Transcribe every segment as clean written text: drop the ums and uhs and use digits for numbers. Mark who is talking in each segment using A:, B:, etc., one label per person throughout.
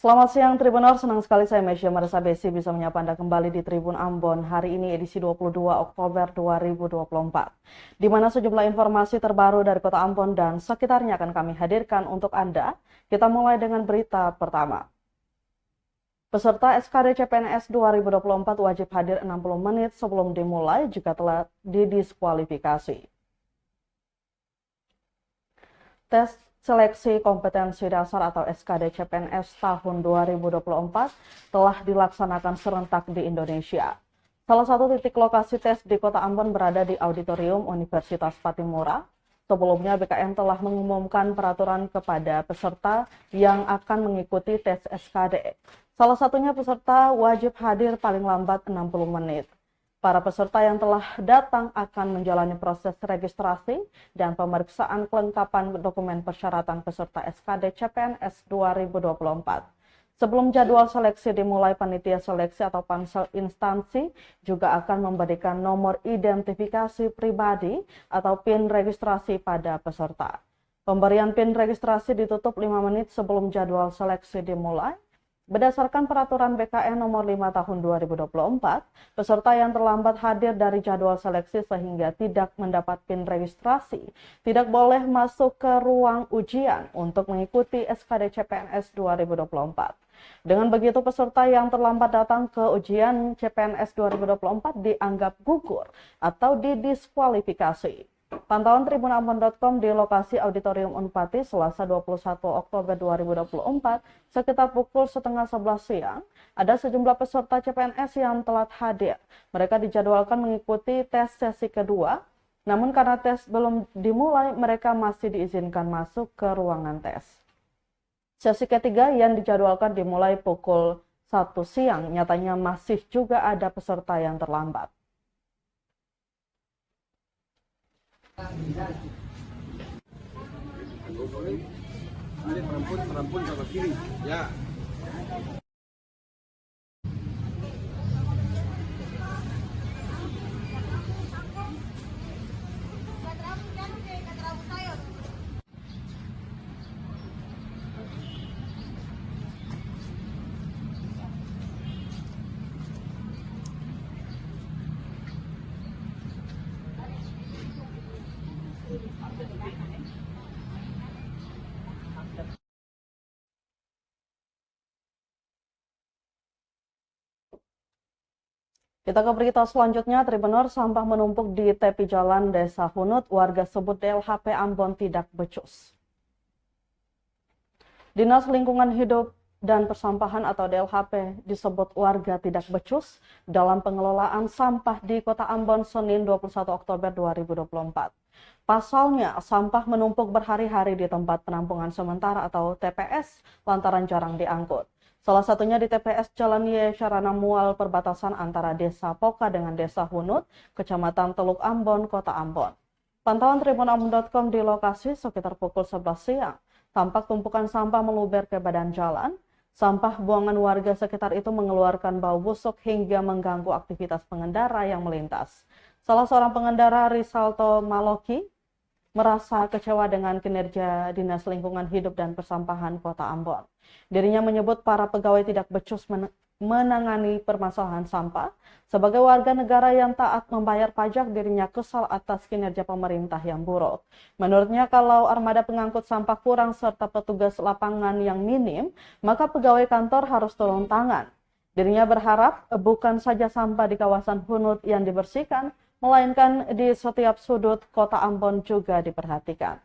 A: Selamat siang Tribuners, senang sekali saya Mesya Marisa Besi bisa menyapa Anda kembali di Tribun Ambon hari ini edisi 22 Oktober 2024. Di mana sejumlah informasi terbaru dari Kota Ambon dan sekitarnya akan kami hadirkan untuk Anda. Kita mulai dengan berita pertama. Peserta SKD CPNS 2024 wajib hadir 60 menit sebelum dimulai jika telah didiskualifikasi. Tes Seleksi Kompetensi Dasar atau SKD CPNS tahun 2024 telah dilaksanakan serentak di Indonesia. Salah satu titik lokasi tes di Kota Ambon berada di Auditorium Universitas Patimura. Sebelumnya BKN telah mengumumkan peraturan kepada peserta yang akan mengikuti tes SKD. Salah satunya peserta wajib hadir paling lambat 60 menit. Para peserta yang telah datang akan menjalani proses registrasi dan pemeriksaan kelengkapan dokumen persyaratan peserta SKD CPNS 2024. Sebelum jadwal seleksi dimulai, panitia seleksi atau pansel instansi juga akan memberikan nomor identifikasi pribadi atau PIN registrasi pada peserta. Pemberian PIN registrasi ditutup 5 menit sebelum jadwal seleksi dimulai. Berdasarkan peraturan BKN nomor 5 tahun 2024, peserta yang terlambat hadir dari jadwal seleksi sehingga tidak mendapat PIN registrasi tidak boleh masuk ke ruang ujian untuk mengikuti SKD CPNS 2024. Dengan begitu, peserta yang terlambat datang ke ujian CPNS 2024 dianggap gugur atau didiskualifikasi. Pantauan tribunambon.com di lokasi Auditorium Unpati Selasa 21 Oktober 2024 sekitar pukul setengah 11 siang, ada sejumlah peserta CPNS yang telat hadir. Mereka dijadwalkan mengikuti tes sesi kedua, namun karena tes belum dimulai, mereka masih diizinkan masuk ke ruangan tes. Sesi ketiga yang dijadwalkan dimulai pukul 1 siang, nyatanya masih juga ada peserta yang terlambat.
B: Ada perempuan sama kiri, ya.
A: Kita ke berita selanjutnya, Tribuners, sampah menumpuk di tepi jalan Desa Hunut, warga sebut DLHP Ambon tidak becus. Dinas Lingkungan Hidup dan Persampahan atau DLHP disebut warga tidak becus dalam pengelolaan sampah di Kota Ambon Senin 21 Oktober 2024. Pasalnya, sampah menumpuk berhari-hari di tempat penampungan sementara atau TPS lantaran jarang diangkut. Salah satunya di TPS Jalan Yesarana Mual perbatasan antara Desa Poka dengan Desa Hunut, Kecamatan Teluk Ambon, Kota Ambon. Pantauan tribunambon.com di lokasi sekitar pukul 11 siang, tampak tumpukan sampah meluber ke badan jalan. Sampah buangan warga sekitar itu mengeluarkan bau busuk hingga mengganggu aktivitas pengendara yang melintas. Salah seorang pengendara, Risalto Maloki, merasa kecewa dengan kinerja Dinas Lingkungan Hidup dan Persampahan Kota Ambon. Dirinya menyebut para pegawai tidak becus menangani permasalahan sampah. Sebagai warga negara yang taat membayar pajak, dirinya kesal atas kinerja pemerintah yang buruk. Menurutnya, kalau armada pengangkut sampah kurang serta petugas lapangan yang minim, maka pegawai kantor harus turun tangan. Dirinya berharap bukan saja sampah di kawasan Hunut yang dibersihkan, melainkan di setiap sudut Kota Ambon juga diperhatikan.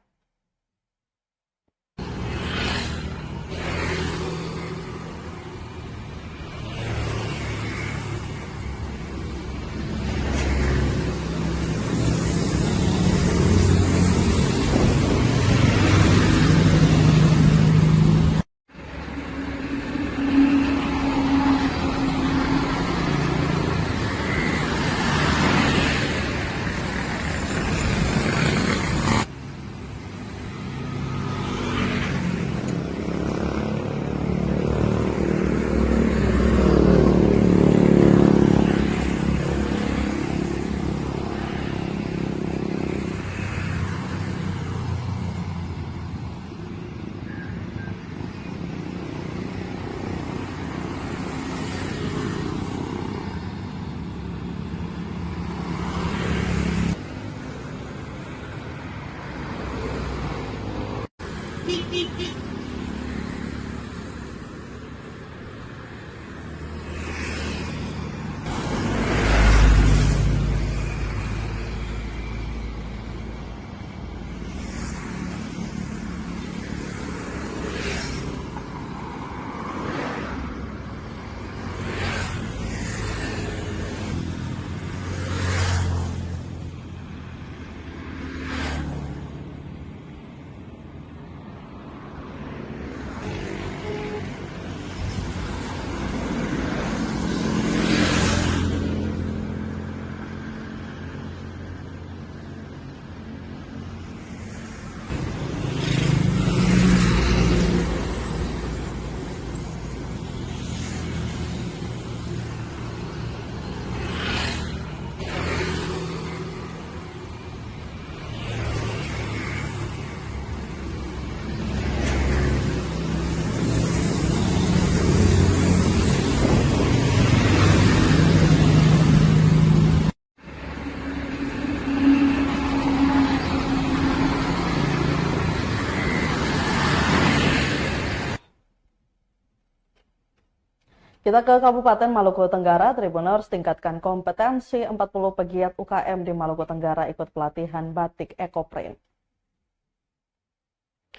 A: Kita ke Kabupaten Maluku Tenggara, Tribuners tingkatkan kompetensi 40 pegiat UKM di Maluku Tenggara ikut pelatihan batik ekoprint.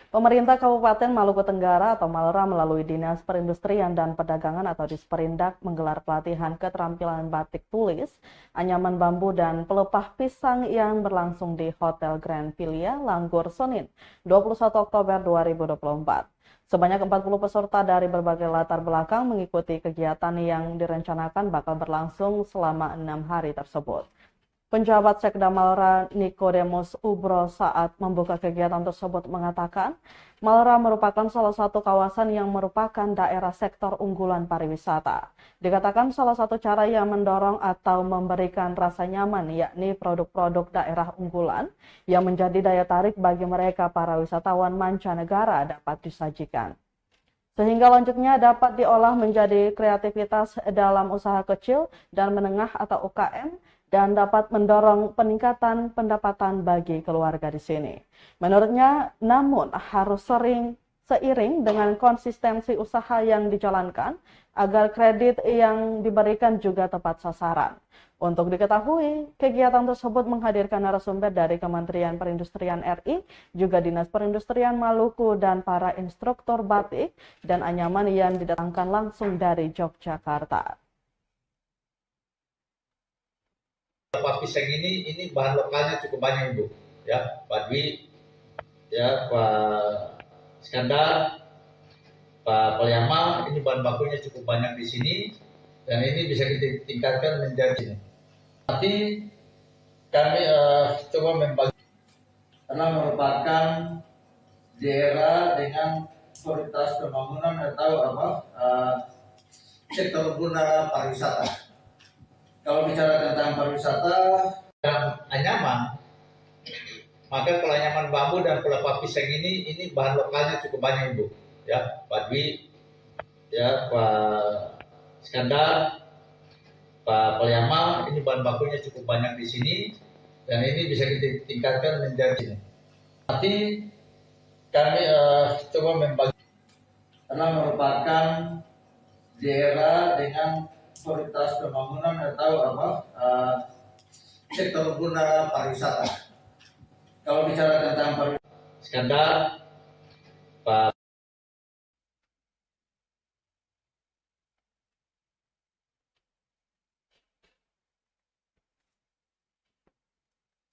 A: Pemerintah Kabupaten Maluku Tenggara atau Malra melalui Dinas Perindustrian dan Perdagangan atau Disperindak menggelar pelatihan keterampilan batik tulis, anyaman bambu dan pelepah pisang yang berlangsung di Hotel Grand Filia, Langgur, Senin, 21 Oktober 2024. Sebanyak 40 peserta dari berbagai latar belakang mengikuti kegiatan yang direncanakan bakal berlangsung selama 6 hari tersebut. Penjabat Sekda Malra Nikodemus Ubro saat membuka kegiatan tersebut mengatakan, Malra merupakan salah satu kawasan yang merupakan daerah sektor unggulan pariwisata. Dikatakan salah satu cara yang mendorong atau memberikan rasa nyaman yakni produk-produk daerah unggulan yang menjadi daya tarik bagi mereka para wisatawan mancanegara dapat disajikan. Sehingga lanjutnya dapat diolah menjadi kreativitas dalam usaha kecil dan menengah atau UKM dan dapat mendorong peningkatan pendapatan bagi keluarga di sini. Menurutnya, namun harus seiring dengan konsistensi usaha yang dijalankan agar kredit yang diberikan juga tepat sasaran. Untuk diketahui, kegiatan tersebut menghadirkan narasumber dari Kementerian Perindustrian RI, juga Dinas Perindustrian Maluku dan para instruktur batik dan anyaman yang didatangkan langsung dari Yogyakarta.
C: Pak pisang ini bahan lokalnya cukup banyak Ibu, ya Pak Dwi, ya Pak Iskandar, Pak Paliama, ini bahan bakunya cukup banyak di sini dan ini bisa kita tingkatkan menjadi. Nanti kami coba membagi karena merupakan daerah dengan prioritas pembangunan atau sektor guna pariwisata. Kalau bicara tentang pariwisata dan anyaman, maka kalau anyaman bambu dan pelepah pisang ini bahan lokalnya cukup banyak Ibu, ya Pak Dwi, ya Pak Iskandar, Pak Paliama, ini bahan bakunya cukup banyak di sini dan ini bisa kita tingkatkan menjadi. Nanti kami coba membagi karena merupakan daerah dengan prioritas pembangunan atau sektor guna pariwisata. Kalau bicara tentang pariwisata, Iskandar, Pak.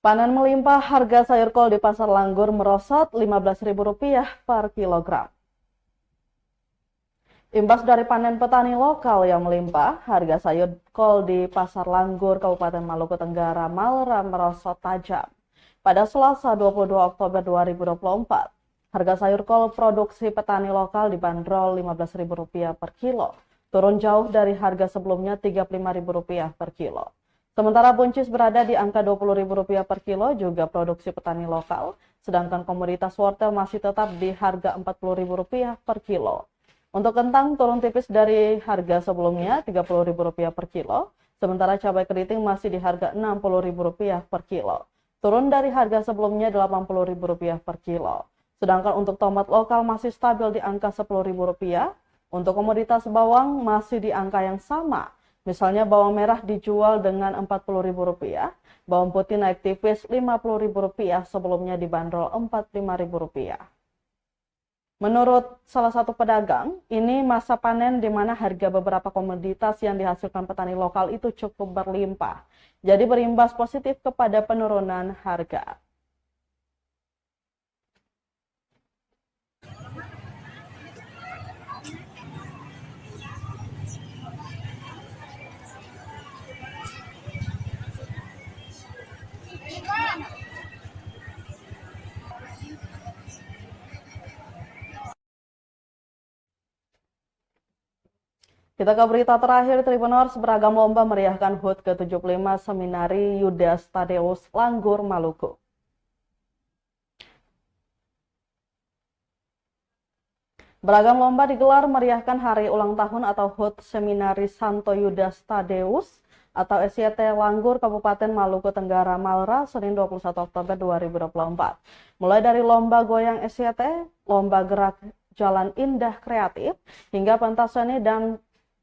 A: Panen melimpah, harga sayur kol di Pasar Langgur merosot Rp15.000 per kilogram. Imbas dari panen petani lokal yang melimpah, harga sayur kol di Pasar Langgur, Kabupaten Maluku Tenggara, Malra merosot tajam. Pada Selasa 22 Oktober 2024, harga sayur kol produksi petani lokal dibanderol Rp15.000 per kilo, turun jauh dari harga sebelumnya Rp35.000 per kilo. Sementara buncis berada di angka Rp20.000 per kilo, juga produksi petani lokal, sedangkan komoditas wortel masih tetap di harga Rp40.000 per kilo. Untuk kentang turun tipis dari harga sebelumnya Rp30.000 per kilo, sementara cabai keriting masih di harga Rp60.000 per kilo, turun dari harga sebelumnya Rp80.000 per kilo. Sedangkan untuk tomat lokal masih stabil di angka Rp10.000, untuk komoditas bawang masih di angka yang sama. Misalnya bawang merah dijual dengan Rp40.000, bawang putih naik tipis Rp50.000, sebelumnya dibanderol Rp45.000. Menurut salah satu pedagang, ini masa panen di mana harga beberapa komoditas yang dihasilkan petani lokal itu cukup berlimpah. Jadi berimbas positif kepada penurunan harga. Kita ke berita terakhir, Tribuners, beragam lomba meriahkan HUT ke-75 Seminari Yudas Tadeus Langgur, Maluku. Beragam lomba digelar meriahkan hari ulang tahun atau HUT Seminari Santo Yudas Tadeus atau SYT Langgur, Kabupaten Maluku Tenggara, Malra, Senin 21 Oktober 2024. Mulai dari lomba goyang SYT, lomba gerak jalan indah kreatif, hingga pentas seni dan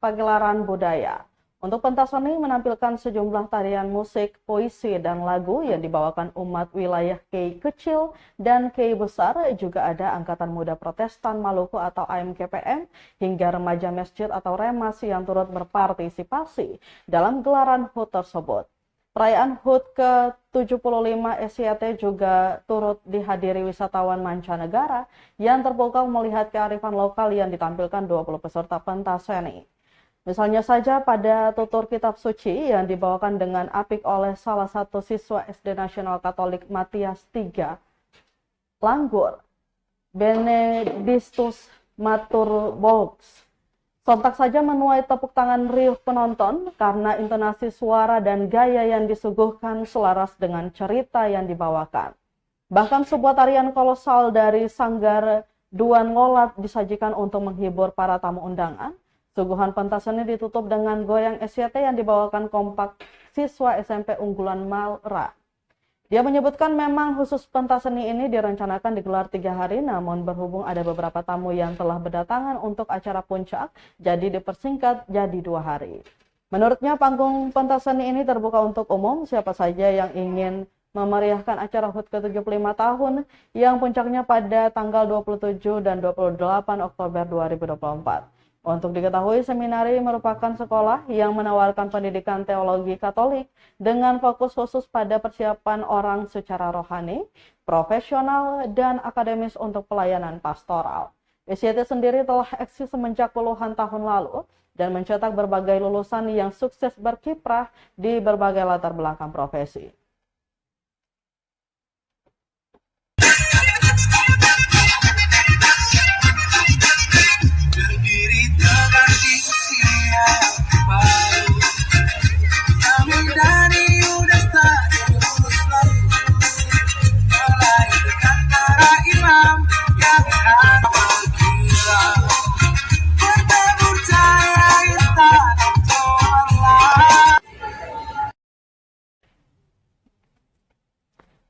A: pagelaran budaya. Untuk pentas seni menampilkan sejumlah tarian musik, puisi, dan lagu yang dibawakan umat wilayah Kei Kecil dan Kei Besar. Juga ada Angkatan Muda Protestan Maluku atau AMKPM hingga remaja masjid atau Remas yang turut berpartisipasi dalam gelaran HUT tersebut. Perayaan HUT ke-75 SCT juga turut dihadiri wisatawan mancanegara yang terpukau melihat kearifan lokal yang ditampilkan 20 peserta pentas seni. Misalnya saja pada tutur kitab suci yang dibawakan dengan apik oleh salah satu siswa SD Nasional Katolik Matias III Langgur, Benedictus Matur Bolks. Sontak saja menuai tepuk tangan riuh penonton karena intonasi suara dan gaya yang disuguhkan selaras dengan cerita yang dibawakan. Bahkan sebuah tarian kolosal dari Sanggar Duan Lolat disajikan untuk menghibur para tamu undangan. Suguhan pentas seni ditutup dengan goyang SCT yang dibawakan kompak siswa SMP unggulan Malra. Dia menyebutkan memang khusus pentas seni ini direncanakan digelar 3 hari, namun berhubung ada beberapa tamu yang telah berdatangan untuk acara puncak, jadi dipersingkat jadi 2 hari. Menurutnya panggung pentas seni ini terbuka untuk umum, siapa saja yang ingin memeriahkan acara HUT ke-75 tahun yang puncaknya pada tanggal 27 dan 28 Oktober 2024. Untuk diketahui, seminari merupakan sekolah yang menawarkan pendidikan teologi Katolik dengan fokus khusus pada persiapan orang secara rohani, profesional, dan akademis untuk pelayanan pastoral. SCT sendiri telah eksis semenjak puluhan tahun lalu dan mencetak berbagai lulusan yang sukses berkiprah di berbagai latar belakang profesi.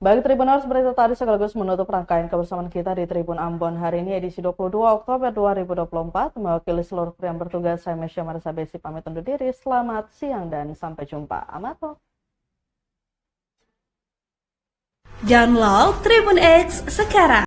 A: Baik Tribuners, berita tadi sekaligus menutup rangkaian kebersamaan kita di Tribun Ambon hari ini edisi 22 Oktober 2024. Mewakili seluruh kru yang bertugas, saya Mesya Marisa Besi pamit undur diri. Selamat siang dan sampai jumpa. Amato.
D: Download Tribun X sekarang.